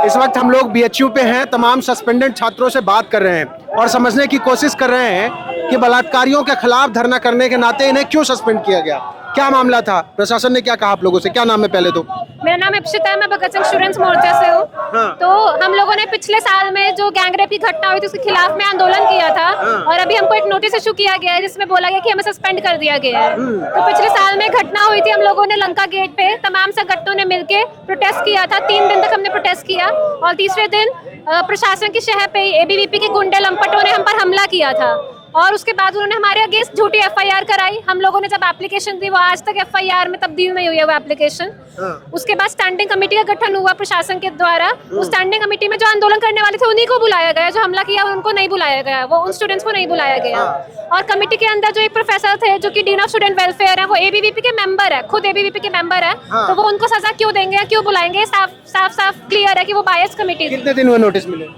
इस वक्त हम लोग बीएचयू पे हैं, तमाम सस्पेंडेड छात्रों से बात कर रहे हैं और समझने की कोशिश कर रहे हैं कि बलात्कारियों के खिलाफ धरना करने के नाते इन्हें क्यों सस्पेंड किया गया, क्या मामला था, प्रशासन ने क्या कहा आप लोगों से। क्या नाम है पहले तो? मेरा नाम इप्सिता है, मैं भगत सिंह स्टूडेंट्स मोर्चा से हूँ। हाँ। तो हम लोगों ने पिछले साल में जो गैंगरेप की घटना हुई थी उसके खिलाफ में आंदोलन किया था और अभी हमको एक नोटिस इशू किया गया है जिसमें बोला गया कि हमें सस्पेंड कर दिया गया है। तो पिछले साल में घटना हुई थी, हम लोगों ने लंका गेट पे तमाम संगठनों ने मिलकर प्रोटेस्ट किया था। 3 दिन तक हमने प्रोटेस्ट किया और तीसरे दिन प्रशासन की शहर पे एबीवीपी के गुंडे लंपटों ने हम पर हमला किया था और उसके बाद उन्होंने हमारे अगेंस्ट झूठी एफआईआर कराई। हम लोगों ने जब एप्लीकेशन दी वो आज तक एफआईआर में तब्दील नहीं हुई है वो एप्लीकेशन। उसके बाद स्टैंडिंग कमेटी का गठन हुआ प्रशासन के द्वारा। उस स्टैंडिंग कमेटी में जो आंदोलन करने वाले थे उन्हीं को बुलाया गया, जो हमला किया उनको नहीं बुलाया गया, वो उन स्टूडेंट्स को नहीं बुलाया गया। और कमेटी के अंदर जो एक प्रोफेसर थे जो कि डीन ऑफ स्टूडेंट वेलफेयर है, वो एबीवीपी के मेंबर है, खुद एबीवीपी के मेंबर है। तो वो उनको सजा क्यों देंगे, क्यों बुलाएंगे? साफ क्लियर है कि वो बायस कमेटी। कितने दिन हुए नोटिस मिले?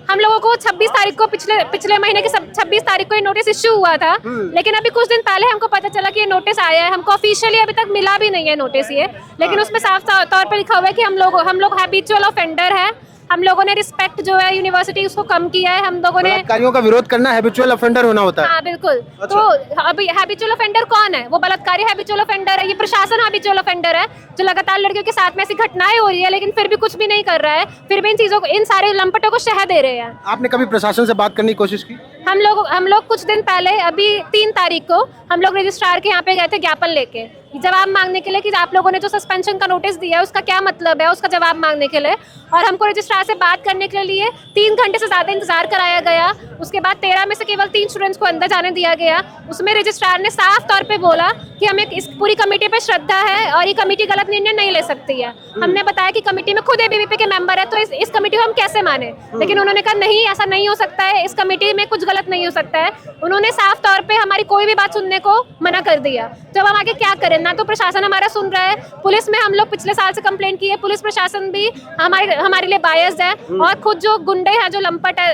हम लोगों को 26 तारीख को पिछले महीने की 26 तारीख को ये नोटिस इश्यू हुआ था, लेकिन अभी कुछ दिन पहले हमको पता चला कि ये नोटिस आया है। हमको ऑफिशियली अभी तक मिला भी नहीं है नोटिस ये, लेकिन उसमें साफ तौर पर लिखा हुआ है कि हम लोग हैबिचुअल ऑफेंडर है। हम लोगों ने रिस्पेक्ट जो है यूनिवर्सिटी उसको कम किया है। हम लोगों ने बलात्कारियों का विरोध करना हैबिचुअल ऑफेंडर होना होता है। हाँ बिल्कुल। तो अभी हैबिचुअल ऑफेंडर कौन है? वो बलात्कारी हैबिचुअल ऑफेंडर है, ये प्रशासन हैबिचुअल ऑफेंडर है जो लगातार लड़कियों के साथ में ऐसी घटनाएं हो रही है लेकिन फिर भी कुछ भी नहीं कर रहा है, फिर भी इन चीजों को, इन सारे लंपटों को शह दे रहे हैं। आपने कभी प्रशासन से बात करने की कोशिश की? हम लोग कुछ दिन पहले अभी 3 तारीख को हम लोग रजिस्ट्रार के यहाँ पे गए थे ज्ञापन लेके, जवाब मांगने के लिए कि आप लोगों ने जो सस्पेंशन का नोटिस दिया है उसका क्या मतलब है, उसका जवाब मांगने के लिए। और हमको रजिस्ट्रार से बात करने के लिए 3 घंटे से ज़्यादा इंतजार कराया गया। उसके बाद 13 में से केवल 3 स्टूडेंट्स को अंदर जाने दिया गया। उसमें रजिस्ट्रार ने साफ तौर पे बोला कि हमें इस पूरी कमेटी पे श्रद्धा है और ये कमेटी गलत निर्णय नहीं ले सकती है। हमने बताया कि कमेटी में खुद एबीवीपी के मेंबर है तो इस कमेटी को हम कैसे माने, लेकिन उन्होंने कहा नहीं, ऐसा नहीं हो सकता है, इस कमेटी में कुछ गलत नहीं हो सकता है। उन्होंने साफ तौर पे हमारी कोई भी बात सुनने को मना कर दिया। तो अब हम आगे क्या करें? ना तो प्रशासन हमारा सुन रहा है, पुलिस में हम लोग पिछले साल से कंप्लेंट की है, पुलिस प्रशासन भी हमारे लिए बायस्ड है और खुद जो गुंडे हैं, जो लंपट है,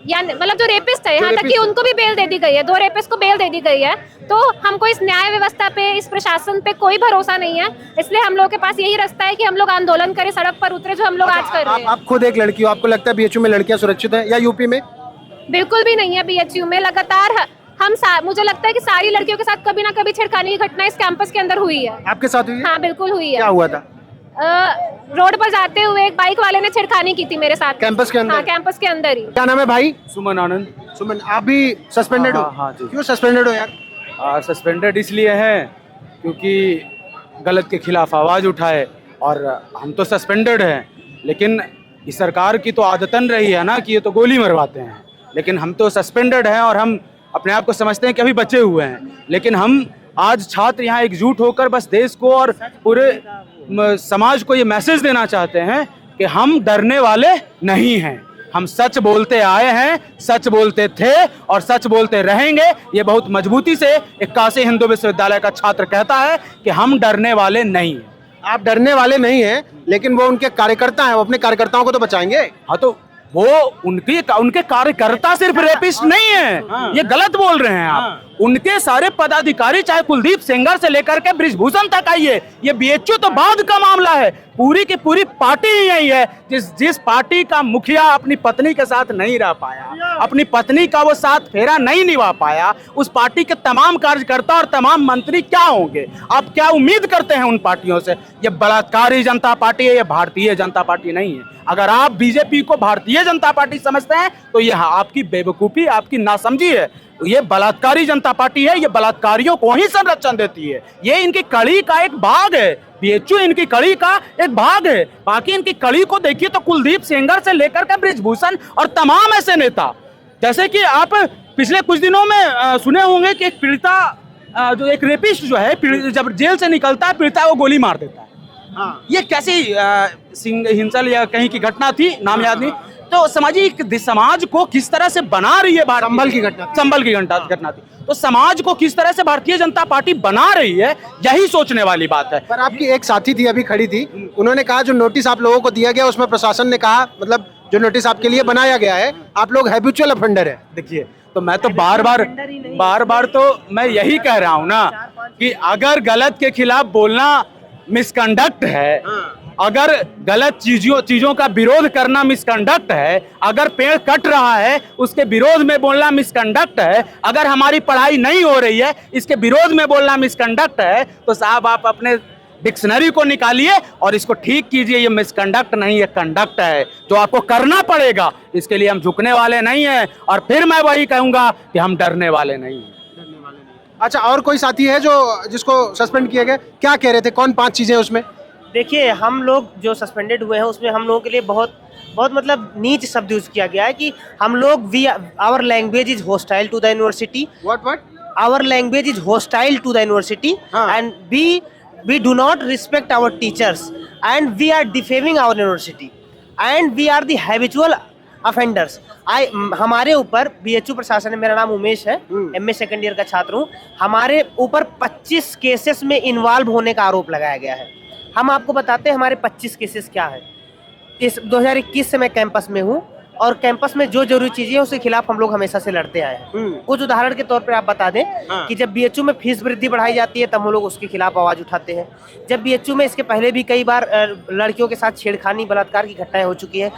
या मतलब जो रेपिस्ट है, यहाँ तक कि उनको भी बेल दे दी गई है, 2 रेपिस्ट को बेल दे दी गई है। तो हमको इस न्याय व्यवस्था पे, इस प्रशासन पे कोई भरोसा नहीं है, इसलिए हम लोगों के पास यही रास्ता है कि हम लोग आंदोलन करें, सड़क पर उतरे, जो हम लोग आज कर रहे हैं। आप खुद एक लड़की हो, आपको लगता है बीएचयू में लड़कियां सुरक्षित है या यूपी में? बिल्कुल भी नहीं है। बीएचयू में लगातार मुझे लगता है कि सारी लड़कियों के साथ कभी ना कभी छेड़खानी की घटना इस कैंपस के अंदर हुई है। आपके साथ हुई है? हाँ बिल्कुल हुई है। क्या हुआ था? रोड पर जाते हुए एक बाइक वाले ने छेड़खानी की थी मेरे साथ। कैंपस के अंदर? हाँ कैंपस के अंदर ही। क्या नाम है भाई? सुमन आनंद। सुमन, आप भी सस्पेंडेड हो? हाँ जी। क्यों सस्पेंडेड हो यार? सस्पेंडेड इसलिए है क्योंकि गलत के खिलाफ आवाज़ उठाए और हम तो सस्पेंडेड हैं, लेकिन इस सरकार की तो आदतन रही है ना कि ये तो गोली मरवाते हैं, लेकिन हम तो सस्पेंडेड हैं और हम अपने आप को समझते हैं कि अभी बचे हुए हैं। लेकिन हम आज छात्र यहाँ एकजुट होकर बस देश को और पूरे समाज को ये मैसेज देना चाहते हैं कि हम डरने वाले नहीं हैं। हम सच बोलते आए हैं, सच बोलते थे और सच बोलते रहेंगे। ये बहुत मजबूती से एक काशी हिंदू विश्वविद्यालय का छात्र कहता है कि हम डरने वाले नहीं हैं। आप डरने वाले नहीं हैं, लेकिन वो उनके कार्यकर्ता हैं, वो अपने कार्यकर्ताओं को तो बचाएंगे। हाँ, तो वो उनके कार्यकर्ता सिर्फ रेपिस्ट नहीं है। ये गलत बोल रहे हैं आप। उनके सारे पदाधिकारी, चाहे कुलदीप सेंगर से लेकर के बृजभूषण तक आइए, ये बीएचयू तो बाद का मामला है। पूरी की पूरी पार्टी ही यही है जिस पार्टी का मुखिया अपनी पत्नी के साथ नहीं रह पाया, अपनी पत्नी का वो साथ फेरा नहीं निभा पाया, उस पार्टी के तमाम कार्यकर्ता और तमाम मंत्री क्या होंगे? आप क्या उम्मीद करते हैं उन पार्टियों से? ये बलात्कारी जनता पार्टी है, ये भारतीय जनता पार्टी नहीं है। अगर आप बीजेपी को भारतीय जनता पार्टी समझते हैं तो यह आपकी बेवकूफ़ी, आपकी नासमझी है। ये बलात्कारी जनता पार्टी है, ये बलात्कारियों को ही संरक्षण देती है। ये इनकी कड़ी का एक भाग है। बीएचयू इनकी कड़ी का एक भाग है। बाकी इनकी कड़ी को देखिए तो कुलदीप सेंगर से लेकर के बृजभूषण और तमाम ऐसे नेता, जैसे कि आप पिछले कुछ दिनों में सुने होंगे कि एक पीड़िता, जो एक रेपिस्ट जो है, जब जेल से निकलता है पीड़िता को गोली मार देता है। हाँ। ये कैसी हिंसा या कहीं की घटना थी, नाम याद नहीं। तो समाज को किस तरह से बना रही है संभल की घटना थी। तो समाज को किस तरह से भारतीय जनता पार्टी बना रही है, यही सोचने वाली बात है। पर आपकी एक साथी थी, अभी खड़ी थी, उन्होंने कहा जो नोटिस आप लोगों को दिया गया उसमें प्रशासन ने कहा, मतलब जो नोटिस आपके लिए बनाया गया है, आप लोग हैबिचुअल ऑफेंडर है। देखिए, तो मैं तो बार बार तो मैं यही कह रहा हूँ ना कि अगर गलत के खिलाफ बोलना मिसकंडक्ट है अगर गलत चीजों का विरोध करना मिसकंडक्ट है, अगर पेड़ कट रहा है उसके विरोध में बोलना मिसकंडक्ट है, अगर हमारी पढ़ाई नहीं हो रही है इसके विरोध में बोलना मिसकंडक्ट है, तो साहब आप अपने डिक्शनरी को निकालिए और इसको ठीक कीजिए। ये मिसकंडक्ट नहीं, ये कंडक्ट है जो आपको करना पड़ेगा। इसके लिए हम झुकने वाले नहीं हैं और फिर मैं वही कहूंगा कि हम डरने वाले नहीं हैं। अच्छा, और कोई साथी है जो जिसको सस्पेंड किया गया, क्या कह रहे थे, कौन 5 चीजें उसमें? देखिए, हम लोग जो सस्पेंडेड हुए हैं उसमें हम लोगों के लिए बहुत बहुत मतलब नीच शब्द यूज किया गया है कि हम लोग our language is hostile to the university, what our language is hostile to the university and we do not respect our teachers and we are defaming our university and we are the habitual offenders. हमारे ऊपर BHU प्रशासन, मेरा नाम उमेश है, MA second year का छात्र हूँ, हमारे ऊपर 25 केसेस में इन्वॉल्व होने का आरोप लगाया गया है। हम आपको बताते हैं हमारे 25 केसेस क्या है। इस 2021 से मैं कैंपस में हूँ और कैंपस में जो जरूरी चीजें हैं उसके खिलाफ हम लोग हमेशा से लड़ते आए हैं। कुछ उदाहरण के तौर पर आप बता दें कि जब बीएचयू में फीस वृद्धि बढ़ाई जाती है तब हम लोग उसके खिलाफ आवाज उठाते हैं। जब बीएचयू में इसके पहले भी कई बार लड़कियों के साथ छेड़खानी, बलात्कार की घटनाएं हो चुकी है,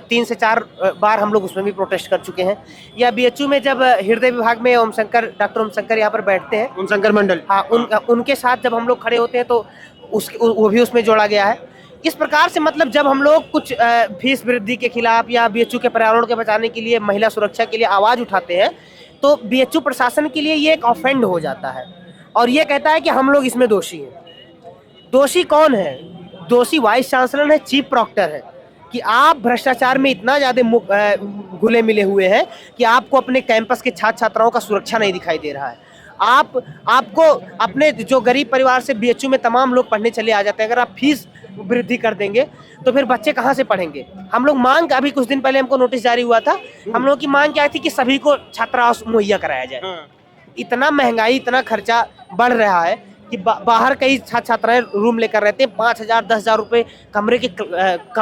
3 से 4 बार हम लोग उसमें भी प्रोटेस्ट कर चुके हैं। या बीएचयू में जब हृदय विभाग में डॉक्टर ओम शंकर यहाँ पर बैठते हैं, ओम शंकर मंडल, हाँ, उनके साथ जब हम लोग खड़े होते हैं तो वो भी उसमें जोड़ा गया है। इस प्रकार से मतलब जब हम लोग कुछ फीस वृद्धि के खिलाफ या बीएचयू के पर्यावरण के बचाने के लिए, महिला सुरक्षा के लिए आवाज उठाते हैं तो बीएचयू प्रशासन के लिए ये एक ऑफेंड हो जाता है और ये कहता है कि हम लोग इसमें दोषी हैं। दोषी कौन है? दोषी वाइस चांसलर है, चीफ प्रॉक्टर है कि आप भ्रष्टाचार में इतना ज़्यादा घुले मिले हुए हैं कि आपको अपने कैंपस के छात्र छात्राओं का सुरक्षा नहीं दिखाई दे रहा है। आपको अपने जो गरीब परिवार से बीएचयू में तमाम लोग पढ़ने चले आ जाते हैं, अगर आप फीस वृद्धि कर देंगे तो फिर बच्चे कहाँ से पढ़ेंगे? हम लोग मांग, अभी कुछ दिन पहले हमको नोटिस जारी हुआ था, हम लोग की मांग क्या थी कि सभी को छात्रावास मुहैया कराया जाए। इतना महंगाई, इतना खर्चा बढ़ रहा है कि बाहर कई छात्र छात्राएं रूम लेकर रहते हैं, 5,000 10,000 रुपये कमरे के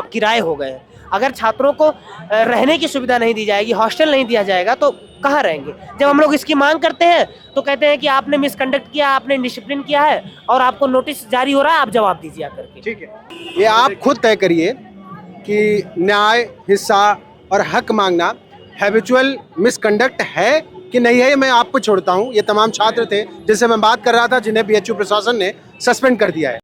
किराए हो गए हैं। अगर छात्रों को रहने की सुविधा नहीं दी जाएगी, हॉस्टल नहीं दिया जाएगा तो कहाँ रहेंगे? जब हम लोग इसकी मांग करते हैं तो कहते हैं कि आपने मिसकंडक्ट किया, आपने डिसिप्लिन किया है और आपको नोटिस जारी हो रहा है, आप जवाब दीजिए आकर के। ठीक है, ये आप खुद तय करिए कि न्याय, हिस्सा और हक मांगना हैबिचुअल मिसकंडक्ट है कि नहीं है। ये मैं आपको छोड़ता हूँ। ये तमाम छात्र थे जिनसे मैं बात कर रहा था, जिन्हें बीएचयू प्रशासन ने सस्पेंड कर दिया है।